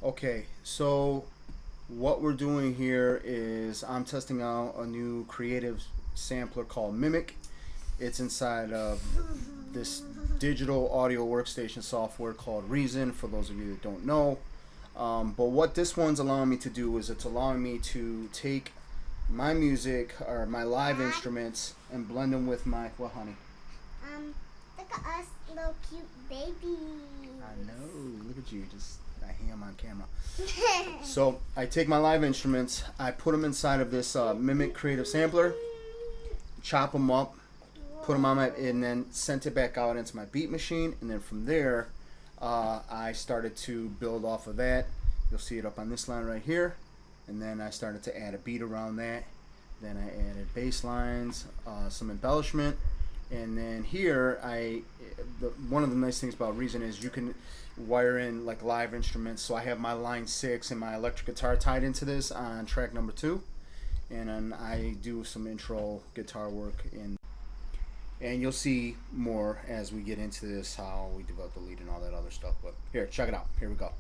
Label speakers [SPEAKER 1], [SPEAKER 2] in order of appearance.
[SPEAKER 1] Okay, so what we're doing here is I'm testing out a new creative sampler called Mimic. It's inside of this digital audio workstation software called Reason, for those of you that don't know. But what this one's allowing me to do is it's allowing me to take my music or my live
[SPEAKER 2] Dad?
[SPEAKER 1] instruments and blend them with my, well, honey.
[SPEAKER 2] Look at us, little cute babies.
[SPEAKER 1] I know. Look at you. Just I ham on camera. So I take my live instruments, I put them inside of this Mimic Creative Sampler, chop them up, put them on my, and then sent it back out into my beat machine. And then from there, I started to build off of that. You'll see it up on this line right here. And then I started to add a beat around that. Then I added bass lines, some embellishment. And then here, one of the nice things about Reason is you can wire in like live instruments. So I have my line 6 and my electric guitar tied into this on track number 2, and then I do some intro guitar work and you'll see more as we get into this how we develop the lead and all that other stuff. But here, check it out. Here we go.